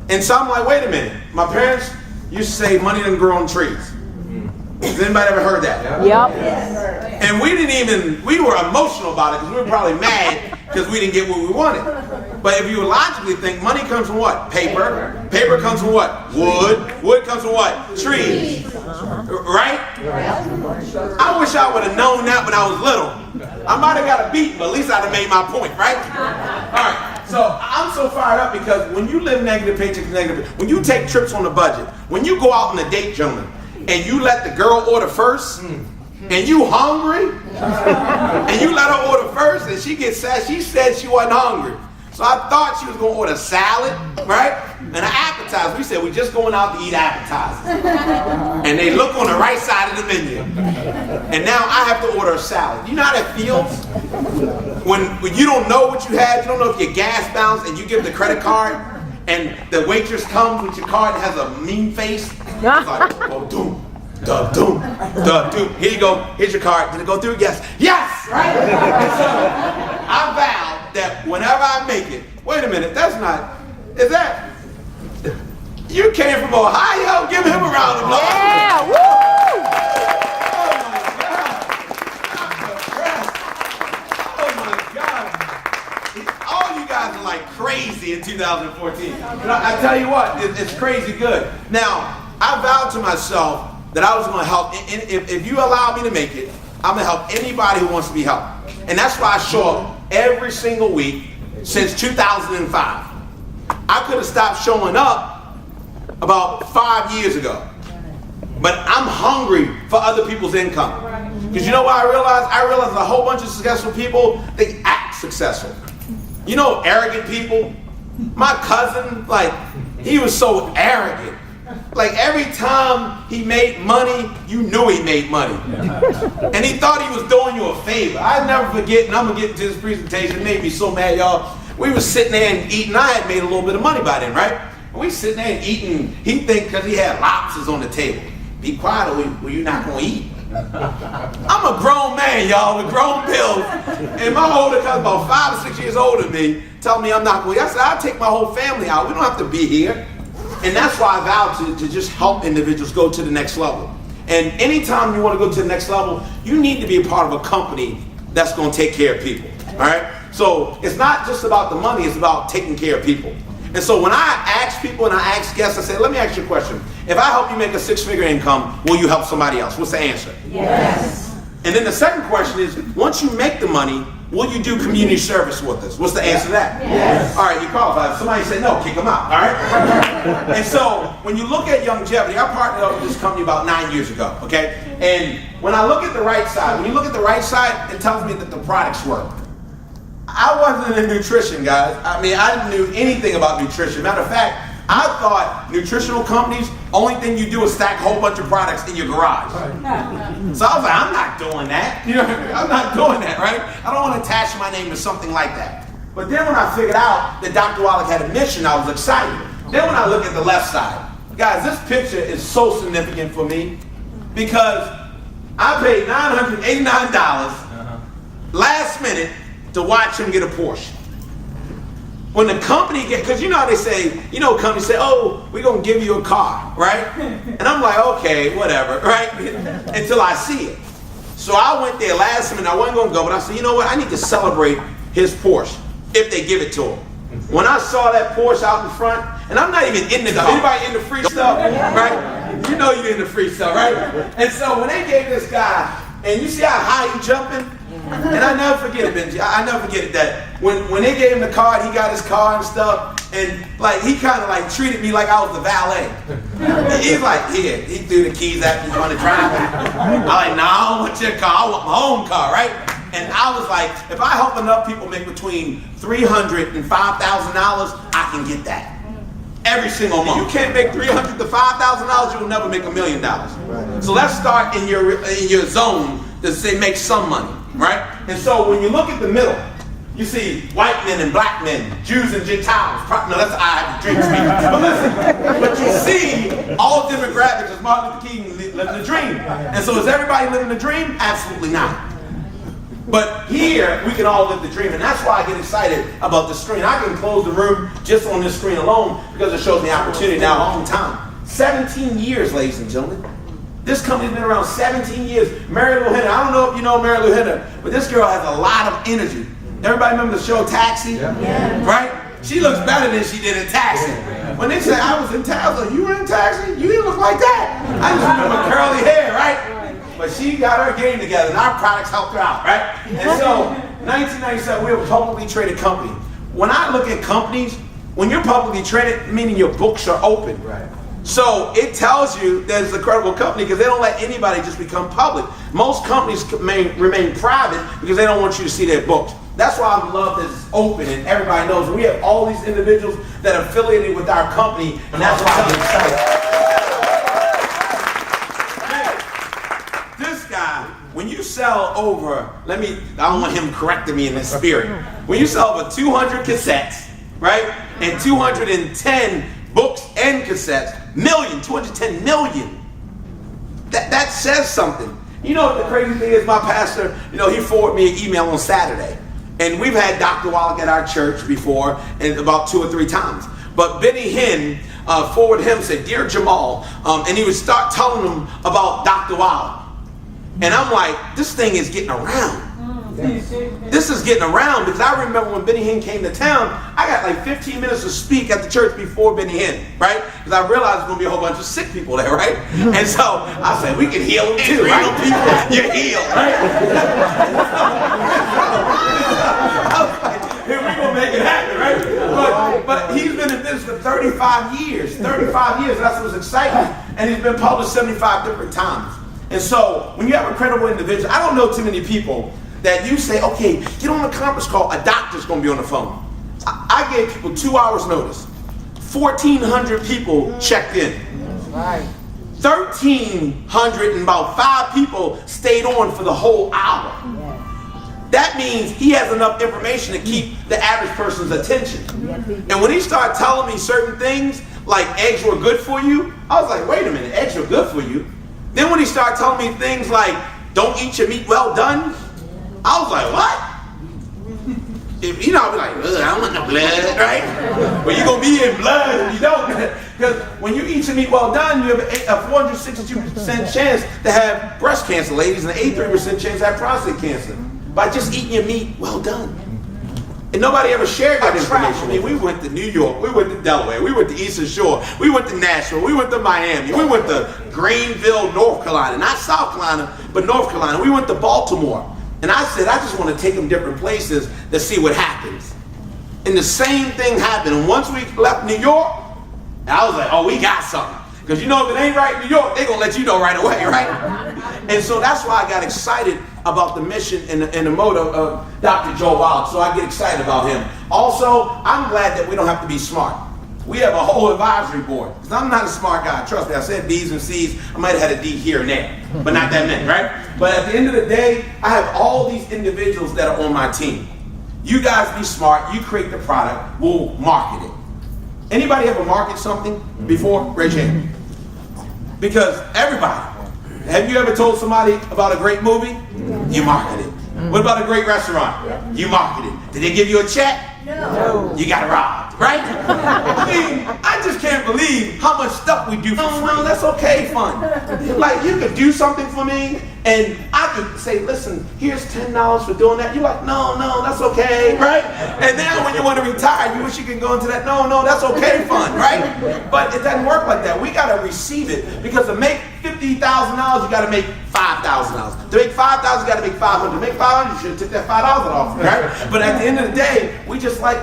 And so I'm like, wait a minute. My parents used to say money doesn't grow on trees. Has anybody ever heard that? Yep. And we were emotional about it because we were probably mad because we didn't get what we wanted. But if you logically think, money comes from what? Paper. Paper comes from what? Wood. Wood comes from what? Trees. Right? I wish I would have known that when I was little. I might have got a beat, but at least I'd have made my point, right? All right. So I'm so fired up because when you live negative paycheck to negative, when you take trips on a budget, when you go out on a date, gentlemen, and you let the girl order first, and you hungry, and you let her order first, and she gets sad, she said she wasn't hungry. So I thought she was going to order salad, right? And an appetizer. We said, we're just going out to eat appetizers. And they look on the right side of the menu. And now I have to order a salad. You know how that feels? When you don't know what you had, you don't know if your gas balanced, and you give the credit card, and the waitress comes with your card and has a mean face. It's like, oh, doom, duh, doom, duh, doom. Here you go. Here's your card. Did it go through? Yes. Yes! Right? And so I vowed that whenever I make it, wait a minute, that's not, is that, you came from Ohio? Give him a round of applause. Yeah, woo! Oh my God. All you guys are like crazy in 2014. But I tell you what, it's crazy good. Now, I vowed to myself that I was going to help, if you allow me to make it, I'm going to help anybody who wants to be helped. And that's why I show up every single week since 2005. I could have stopped showing up about 5 years ago. But I'm hungry for other people's income. Because you know what I realized? I realized a whole bunch of successful people, they act successful. You know, arrogant people? My cousin, like, he was so arrogant. Like every time he made money, you knew he made money. And he thought he was doing you a favor. I never forget, and I'm going to get into this presentation, it made me so mad, y'all. We were sitting there and eating. I had made a little bit of money by then, right? And we sitting there and eating. He think because he had lobsters on the table. Be quiet or you're not going to eat. I'm a grown man, y'all, with grown bills. And my older cousin, about 5 or 6 years older than me, tell me I'm not going to eat. I said, I'll take my whole family out. We don't have to be here. And that's why I vowed to just help individuals go to the next level. And anytime you want to go to the next level, you need to be a part of a company that's going to take care of people. All right? So it's not just about the money, it's about taking care of people. And so when I ask people and I ask guests, I say, let me ask you a question. If I help you make a 6-figure income, will you help somebody else? What's the answer? Yes. And then the second question is, once you make the money, will you do community service with us? What's the answer to that? Yes. All right, you qualify. If somebody said no, kick them out, all right? And so when you look at Youngevity, I partnered up with this company about 9 years ago, okay? And when I look at the right side, when you look at the right side, it tells me that the products work. I wasn't in nutrition, guys. I mean, I didn't know anything about nutrition. Matter of fact, I thought nutritional companies, only thing you do is stack a whole bunch of products in your garage. So I was like, I'm not doing that. You know, I'm not doing that, right? I don't want to attach my name to something like that. But then when I figured out that Dr. Wallach had a mission, I was excited. Then when I look at the left side, guys, this picture is so significant for me because I paid $989 last minute to watch him get a Porsche. When the company because you know how they say, you know, companies say, oh, we're going to give you a car, right? And I'm like, okay, whatever, right? Until I see it. So I went there last minute, I wasn't going to go, but I said, you know what, I need to celebrate his Porsche, if they give it to him. When I saw that Porsche out in front, and I'm not even in the car. Anybody in the free stuff, right? You know you're in the free stuff, right? And so when they gave this guy, and you see how high he jumping? And I never forget it, Benji. I never forget it that when they gave him the card, he got his car and stuff, and like he kind of like treated me like I was the valet. He's like, here, he threw the keys at me, you want to drive it? I'm like, no, I don't want your car, I want my own car, right? And I was like, if I help enough people make between $300,000 and $5,000, I can get that. Every single month. You can't make $300,000 to $5,000, you will never make $1 million. Right. So let's start in your zone to say make some money, right? And so when you look at the middle, you see white men and black men, Jews and Gentiles. No, that's I have dream speaking. But listen, but you see all demographics as Martin Luther King living the dream. And so is everybody living the dream? Absolutely not. But here, we can all live the dream. And that's why I get excited about the screen. I can close the room just on this screen alone because it shows me opportunity now a long time. 17 years, ladies and gentlemen. This company's been around 17 years. Mary Lou Henner, I don't know if you know Mary Lou Henner, but this girl has a lot of energy. Everybody remember the show Taxi? Yeah. Right? She looks better than she did in Taxi. When they said I was in Taxi, I was like, you were in Taxi? You didn't look like that. I just remember curly hair, right? But she got her game together, and our products helped her out, right? And so, 1997, we were a publicly traded company. When I look at companies, when you're publicly traded, meaning your books are open. Right. So it tells you that it's a credible company because they don't let anybody just become public. Most companies remain private because they don't want you to see their books. That's why I love that it's open and everybody knows. We have all these individuals that are affiliated with our company, and that's why I'm excited. This guy, when you sell over, I don't want him correcting me in the spirit. When you sell over 200 cassettes, right, and 210 books and cassettes, 210 million. That says something. You know what the crazy thing is? My pastor, he forwarded me an email on Saturday. And we've had Dr. Wallach at our church before, and about 2 or 3 times. But Benny Hinn forwarded him, said, "Dear Jamal," and he would start telling him about Dr. Wallach. And I'm like, this thing is getting around. This is getting around because I remember when Benny Hinn came to town, I got like 15 minutes to speak at the church before Benny Hinn, right? Because I realized there's going to be a whole bunch of sick people there, right? And so I said, we can heal them too, right? People, you're healed, right? I was like, here we going to make it happen, right? But he's been in business for 35 years. 35 years, that's what's exciting. And he's been published 75 different times. And so when you have a credible individual, I don't know too many people that you say, okay, get on a conference call, a doctor's going to be on the phone. I gave people 2 hours notice. 1,400 people checked in. Right. 1,300 and about 5 people stayed on for the whole hour. That means he has enough information to keep the average person's attention. And when he started telling me certain things, like eggs were good for you, I was like, wait a minute, eggs are good for you. Then when he started telling me things like, don't eat your meat well done, I was like, what? I'll be like, I don't want no blood, right? But you're going to be in blood if you don't. Because when you eat your meat well done, you have a 462% chance to have breast cancer, ladies, and an 83% chance to have prostate cancer by just eating your meat well done. And nobody ever shared that information. We went to New York, we went to Delaware, we went to Eastern Shore, we went to Nashville, we went to Miami, we went to Greenville, North Carolina, not South Carolina, but North Carolina. We went to Baltimore. And I said, I just want to take them different places to see what happens. And the same thing happened. And once we left New York, I was like, oh, we got something. Because if it ain't right in New York, they're going to let you know right away, right? And so that's why I got excited about the mission and the motto of Dr. Joe Wallach. So I get excited about him. Also, I'm glad that we don't have to be smart. We have a whole advisory board. Because I'm not a smart guy. Trust me, I said D's and C's. I might have had a D here and there. But not that many, right? But at the end of the day, I have all these individuals that are on my team. You guys be smart. You create the product. We'll market it. Anybody ever market something before? Raise your hand. Because everybody. Have you ever told somebody about a great movie? You market it. What about a great restaurant? You market it. Did they give you a check? No. You got robbed, right? I mean, I just can't believe how much stuff we do for free. No, that's okay fun. Like, you could do something for me, and I could say, listen, here's $10 for doing that. You're like, no, that's okay, right? And then when you want to retire, you wish you could go into that, no, that's okay fun, right? But it doesn't work like that. We got to receive it, because to make $50,000, you got to make $5,000. To make $5,000, you got to make $500. To make $500, you should have took that $5 off, right? But at the end of the day, we just like,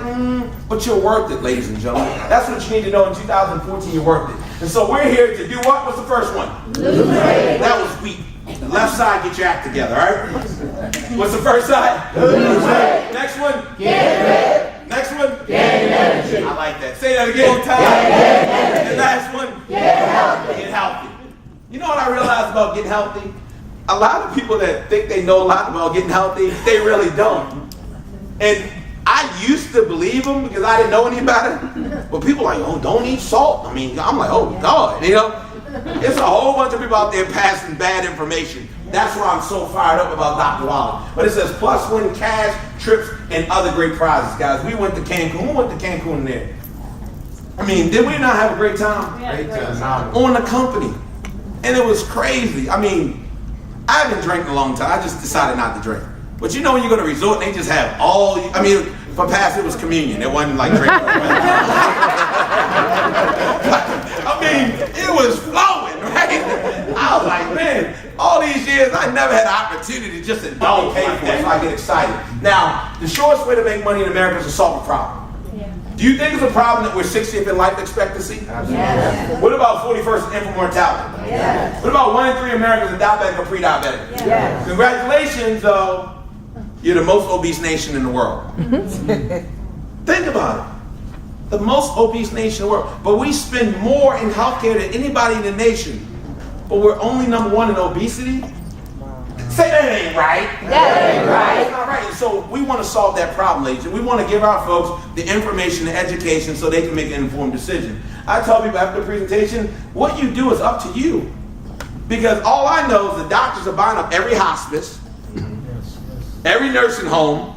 but you're worth it, ladies and gentlemen. That's what you need to know in 2014, you're worth it. And so we're here to do what? What's the first one? Lose weight. That was weak. The left side, get your act together, all right? What's the first side? Lose weight. Next one? Get fit. Next one? Gain energy. I like that. Say that again. The last one? Get healthy. Get healthy. You know what I realized about getting healthy? A lot of people that think they know a lot about getting healthy, they really don't. And I used to believe them because I didn't know any better. But people are like, oh, don't eat salt. I mean, I'm like, oh, God, It's a whole bunch of people out there passing bad information. That's why I'm so fired up about Dr. Wally. But it says plus win cash, trips, and other great prizes, guys. We went to Cancun. Who went to Cancun there? I mean, did we not have a great time? Yeah, great time. On the company. And it was crazy. I mean, I haven't drank in a long time. I just decided not to drink. But you know when you go to a resort and they just have all, I mean, for past it was communion. It wasn't like drinking. I mean, it was flowing, right? I was like, man, all these years I never had an opportunity to just indulge pay for it, so I get excited. Now, the shortest way to make money in America is to solve a problem. Do you think it's a problem that we're 60th in life expectancy? Yes. What about 41st in infant mortality? Yes. What about 1 in 3 Americans are diabetic or pre-diabetic? Yes. Congratulations, though. You're the most obese nation in the world. Think about it. The most obese nation in the world. But we spend more in healthcare than anybody in the nation. But we're only #1 in obesity? Say that ain't right. That ain't right. It's not right. So we want to solve that problem, ladies. And we want to give our folks the information and education so they can make an informed decision. I tell people after the presentation, what you do is up to you. Because all I know is the doctors are buying up every hospice, every nursing home.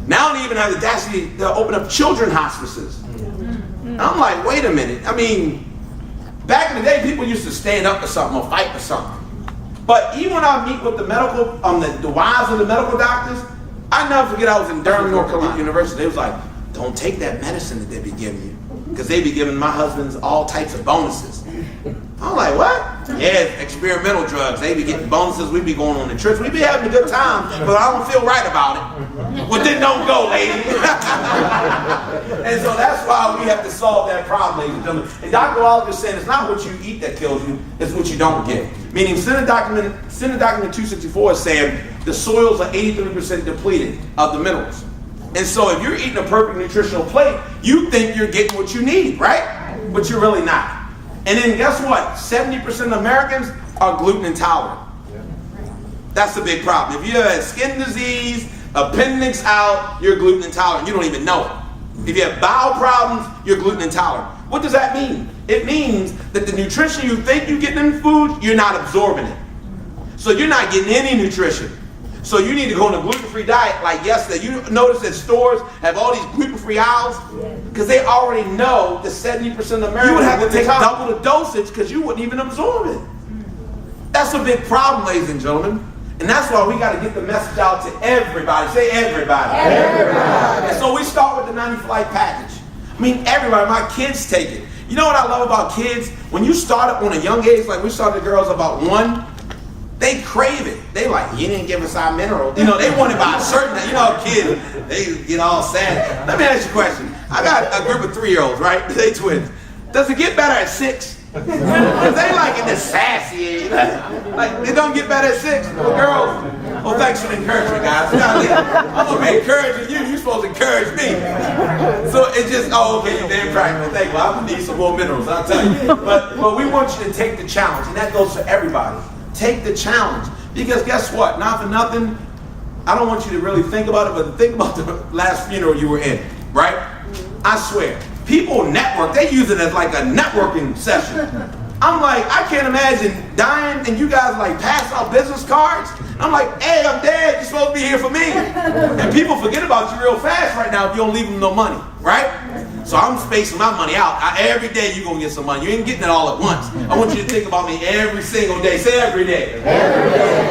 Now they even have the audacity to open up children hospices. And I'm like, wait a minute. I mean, back in the day, people used to stand up for something or fight for something. But even when I meet with the medical, the wives of the medical doctors, I never forget I was in Durham, North Carolina University. They was like, don't take that medicine that they be giving you. Because they be giving my husbands all types of bonuses. I'm like, what? Yeah, experimental drugs. They be getting bonuses. We be going on the trips. We be having a good time, but I don't feel right about it. Well, then don't go, lady. And so that's why we have to solve that problem, ladies and gentlemen. And Dr. Wallace is saying it's not what you eat that kills you, it's what you don't get. Meaning, Senate document 264 is saying the soils are 83% depleted of the minerals. And so if you're eating a perfect nutritional plate, you think you're getting what you need, right? But you're really not. And then guess what? 70% of Americans are gluten intolerant. That's a big problem. If you have skin disease, appendix out, you're gluten intolerant. You don't even know it. If you have bowel problems, you're gluten intolerant. What does that mean? It means that the nutrition you think you're getting in food, you're not absorbing it. So you're not getting any nutrition. So you need to go on a gluten-free diet like yesterday. You notice that stores have all these gluten-free aisles because they already know that 70% of Americans you would have to take double the dosage because you wouldn't even absorb it. That's a big problem, ladies and gentlemen. And that's why we got to get the message out to everybody. Say everybody. Everybody. And so we start with the 90 for Life package. I mean, everybody. My kids take it. You know what I love about kids? When you start up on a young age, like we started girls about 1, they crave it. They like, you didn't give us our minerals. You know, they want it by a certain, you know, kids, they get all sad. Let me ask you a question. I got a group of 3-year-olds, right? They twins. Does it get better at 6? Because they like in the sassy age. Like, it don't get better at 6. Well, girls, well, thanks for the encouragement, guys. I'm going to be encouraging you. You're supposed to encourage me. So it just, oh, okay, you're very practical. Thank you. I'm going to need some more minerals, I'll tell you. But we want you to take the challenge, and that goes for everybody. Take the challenge. Because guess what? Not for nothing, I don't want you to really think about it, but think about the last funeral you were in, right? I swear. People network. They use it as like a networking session. I'm like, I can't imagine dying and you guys like pass out business cards. I'm like, hey, I'm dead. You're supposed to be here for me. And people forget about you real fast right now if you don't leave them no money, right? So I'm spacing my money out. Every day you're going to get some money. You ain't getting it all at once. I want you to think about me every single day. Say every day. Every day.